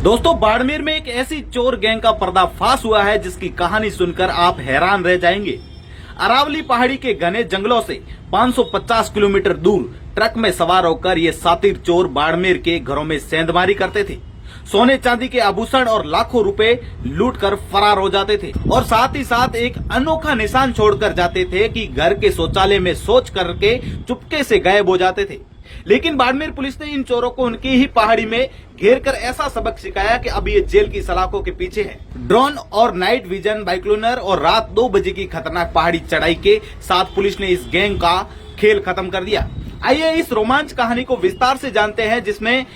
दोस्तों, बाड़मेर में एक ऐसी चोर गैंग का पर्दाफाश हुआ है जिसकी कहानी सुनकर आप हैरान रह जाएंगे। अरावली पहाड़ी के घने जंगलों से 550 किलोमीटर दूर ट्रक में सवार होकर ये सातिर चोर बाड़मेर के घरों में सेंधमारी करते थे। सोने चांदी के आभूषण और लाखों रुपए लूटकर फरार हो जाते थे और साथ ही साथ एक अनोखा निशान छोड़कर जाते थे कि घर के शौचालय में शौच करके चुपके से गायब हो जाते थे। लेकिन बाड़मेर पुलिस ने इन चोरों को उनकी ही पहाड़ी में घेर कर ऐसा सबक सिखाया कि अब ये जेल की सलाखों के पीछे है। ड्रोन और नाइट विजन, बाइक्लोनर और रात 2 बजे की खतरनाक पहाड़ी चढ़ाई के साथ पुलिस ने इस गैंग का खेल खत्म कर दिया। आइए इस रोमांच कहानी को विस्तार से जानते हैं जिसमें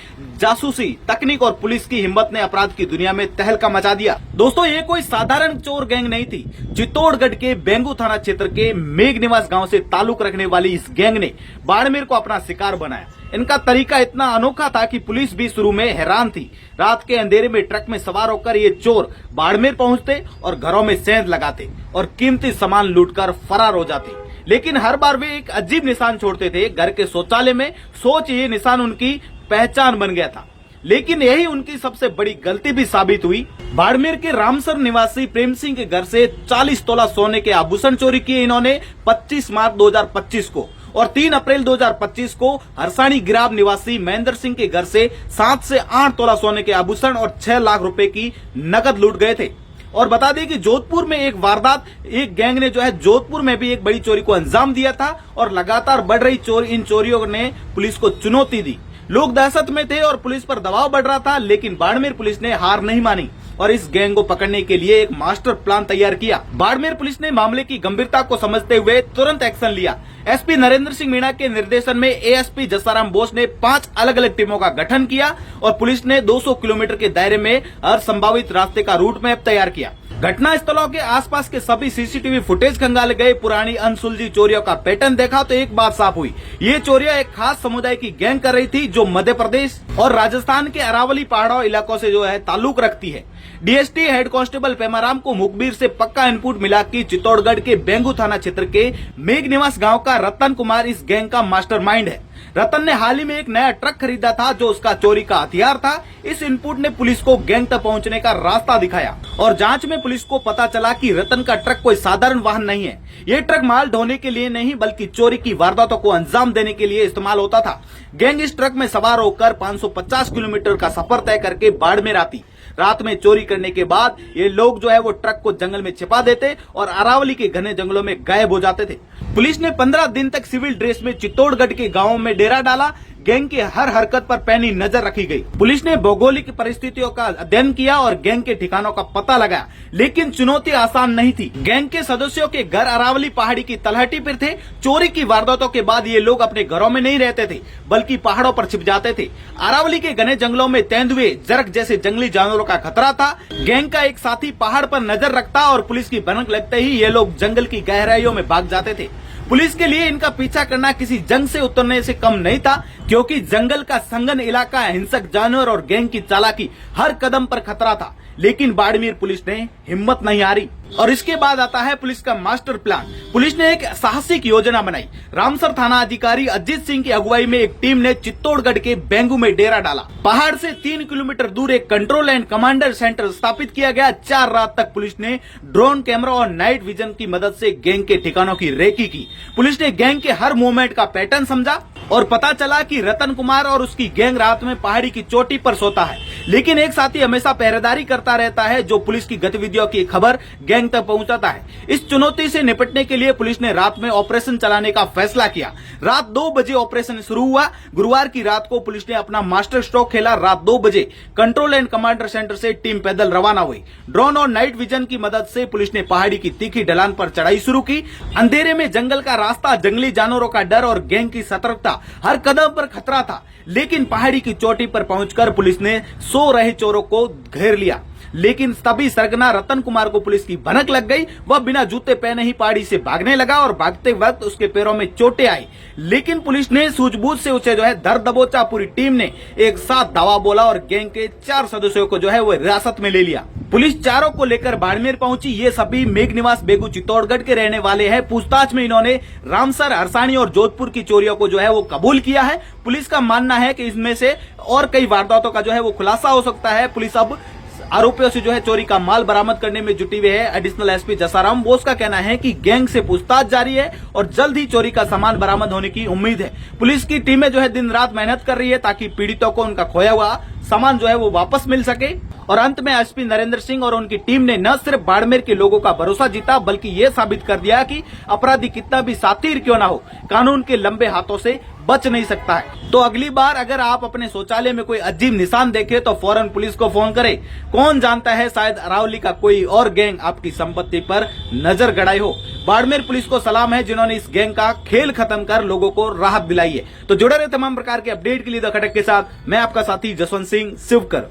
जासूसी तकनीक और पुलिस की हिम्मत ने अपराध की दुनिया में तहलका मचा दिया। दोस्तों, ये कोई साधारण चोर गैंग नहीं थी। चित्तौड़गढ़ के बेंगू थाना क्षेत्र के मेघनिवास गांव से ताल्लुक रखने वाली इस गैंग ने बाड़मेर को अपना शिकार बनाया। इनका तरीका इतना अनोखा था कि पुलिस भी शुरू में हैरान थी। रात के अंधेरे में ट्रक में सवार होकर ये चोर बाड़मेर पहुंचते और घरों में सेंध लगाते और कीमती सामान लूटकर फरार हो जाते। लेकिन हर बार वे एक अजीब निशान छोड़ते थे। घर के शौचालय में सोच ये निशान उनकी पहचान बन गया था। लेकिन यही उनकी सबसे बड़ी गलती भी साबित हुई। बाड़मेर के रामसर निवासी प्रेम सिंह के घर से 40 तोला सोने के आभूषण चोरी किए इन्होंने 25 मार्च 2025 को और 3 अप्रैल 2025 को हरसाणी गिराव निवासी महेंद्र सिंह के घर से 7 से 8 तोला सोने के आभूषण और 6 लाख रुपए की नकद लूट गए थे। और बता दें कि जोधपुर में एक वारदात, एक गैंग ने जोधपुर में भी एक बड़ी चोरी को अंजाम दिया था और लगातार बढ़ रही इन चोरियों ने पुलिस को चुनौती दी। लोग दहशत में थे और पुलिस पर दबाव बढ़ रहा था, लेकिन बाड़मेर पुलिस ने हार नहीं मानी और इस गैंग को पकड़ने के लिए एक मास्टर प्लान तैयार किया। बाड़मेर पुलिस ने मामले की गंभीरता को समझते हुए तुरंत एक्शन लिया। एसपी नरेंद्र सिंह मीणा के निर्देशन में एएसपी जसाराम बोस ने 5 अलग अलग टीमों का गठन किया और पुलिस ने 200 किलोमीटर के दायरे में हर संभावित रास्ते का रूट मैप तैयार किया। घटना स्थलों के आसपास के सभी सीसीटीवी फुटेज खंगाले गए। पुरानी अनसुलझी चोरियों का पैटर्न देखा तो एक बात साफ हुई, ये चोरियां एक खास समुदाय की गैंग कर रही थी जो मध्य प्रदेश और राजस्थान के अरावली पहाड़ों इलाकों से ताल्लुक रखती है। डीएसटी हेड कांस्टेबल पेमाराम को मुखबिर से पक्का इनपुट मिला कि चित्तौड़गढ़ के बेंगू थाना क्षेत्र के मेघनिवास गांव का रतन कुमार इस गैंग का मास्टरमाइंड है। रतन ने हाल ही में एक नया ट्रक खरीदा था जो उसका चोरी का हथियार था। इस इनपुट ने पुलिस को गैंग तक पहुंचने का रास्ता दिखाया और जांच में पुलिस को पता चला कि रतन का ट्रक कोई साधारण वाहन नहीं है। ये ट्रक माल ढोने के लिए नहीं बल्कि चोरी की वारदातों को अंजाम देने के लिए इस्तेमाल होता था। गैंग इस ट्रक में सवार होकर 550 किलोमीटर का सफर तय करके बाड़मेर आती। रात में चोरी करने के बाद ये लोग वो ट्रक को जंगल में छिपा देते और अरावली के घने जंगलों में गायब हो जाते थे। पुलिस ने 15 दिन तक सिविल ड्रेस में चित्तौड़गढ़ के गांवों में डेरा डाला। गैंग की हर हरकत पर पैनी नजर रखी गई। पुलिस ने भौगोलिक परिस्थितियों का अध्ययन किया और गैंग के ठिकानों का पता लगाया, लेकिन चुनौती आसान नहीं थी। गैंग के सदस्यों के घर अरावली पहाड़ी की तलहटी पर थे। चोरी की वारदातों के बाद ये लोग अपने घरों में नहीं रहते थे बल्कि पहाड़ों पर छिप जाते थे। अरावली के घने जंगलों में तेंदुए, जरक जैसे जंगली जानवरों का खतरा था। गैंग का एक साथी पहाड़ पर नजर रखता और पुलिस की भनक लगते ही ये लोग जंगल की गहराइयों में भाग जाते थे। पुलिस के लिए इनका पीछा करना किसी जंग से उतरने से कम नहीं था, क्योंकि जंगल का संघन इलाका, हिंसक जानवर और गैंग की चालाकी हर कदम पर खतरा था। लेकिन बाड़मेर पुलिस ने हिम्मत नहीं हारी और इसके बाद आता है पुलिस का मास्टर प्लान। पुलिस ने एक साहसिक योजना बनाई। रामसर थाना अधिकारी अजीत सिंह की अगुवाई में एक टीम ने चित्तौड़गढ़ के बेंगू में डेरा डाला। पहाड़ से 3 किलोमीटर दूर एक कंट्रोल एंड कमांडर सेंटर स्थापित किया गया। 4 रात तक पुलिस ने ड्रोन कैमरा और नाइट विजन की मदद से गैंग के ठिकानों की रेकी की। पुलिस ने गैंग के हर मूवमेंट का पैटर्न समझा और पता चला कि रतन कुमार और उसकी गैंग रात में पहाड़ी की चोटी पर सोता है, लेकिन एक साथी हमेशा पहरेदारी करता रहता है जो पुलिस की गतिविधियों की खबर गैंग तक पहुंचाता है। इस चुनौती से निपटने के लिए पुलिस ने रात में ऑपरेशन चलाने का फैसला किया। रात 2 बजे ऑपरेशन शुरू हुआ। गुरुवार की रात को पुलिस ने अपना मास्टर स्ट्रोक खेला। रात 2 बजे कंट्रोल एंड कमांडर सेंटर से टीम पैदल रवाना हुई। ड्रोन और नाइट विजन की मदद से पुलिस ने पहाड़ी की तीखी ढलान पर चढ़ाई शुरू की। अंधेरे में जंगल का रास्ता, जंगली जानवरों का डर और गैंग की सतर्कता, हर कदम पर खतरा था। लेकिन पहाड़ी की चोटी पर पहुंचकर पुलिस ने सो रहे चोरों को घेर लिया। लेकिन तभी सरगना रतन कुमार को पुलिस की भनक लग गई। वह बिना जूते पहने ही पहाड़ी से भागने लगा और भागते वक्त उसके पैरों में चोटें आई। लेकिन पुलिस ने सूझबूझ से उसे धर दबोचा। पूरी टीम ने एक साथ धावा बोला और गैंग के 4 सदस्यों को वो हिरासत में ले लिया। पुलिस चारों को लेकर बाड़मेर पहुंची। ये सभी मेघनिवास बेगू चित्तौड़गढ़ के रहने वाले हैं। पूछताछ में इन्होंने रामसर, हरसाणी और जोधपुर की चोरियों को जो है वो कबूल किया है। पुलिस का मानना है कि इसमें से और कई वारदातों का जो है वो खुलासा हो सकता है। पुलिस अब आरोपियों से जो है चोरी का माल बरामद करने में जुटी हुई है। एडिशनल एसपी जसाराम बोस का कहना है कि गैंग से पूछताछ जारी है और जल्द ही चोरी का सामान बरामद होने की उम्मीद है। पुलिस की टीमें जो है दिन रात मेहनत कर रही है ताकि पीड़ितों को उनका खोया हुआ सामान जो है वो वापस मिल सके। और अंत में एसपी नरेंद्र सिंह और उनकी टीम ने न सिर्फ बाड़मेर के लोगों का भरोसा जीता, बल्कि ये साबित कर दिया कि अपराधी कितना भी शातिर क्यों ना हो, कानून के लंबे हाथों से बच नहीं सकता है। तो अगली बार अगर आप अपने शौचालय में कोई अजीब निशान देखे तो फौरन पुलिस को फोन करें। कौन जानता है, शायद अरावली का कोई और गैंग आपकी संपत्ति पर नजर गड़ाई हो। बाड़मेर पुलिस को सलाम है जिन्होंने इस गैंग का खेल खत्म कर लोगों को राहत दिलाई है। तो जुड़े रहे तमाम प्रकार के अपडेट के लिए द खटक के साथ। मैं आपका साथी जसवंत सिंह शिवकर।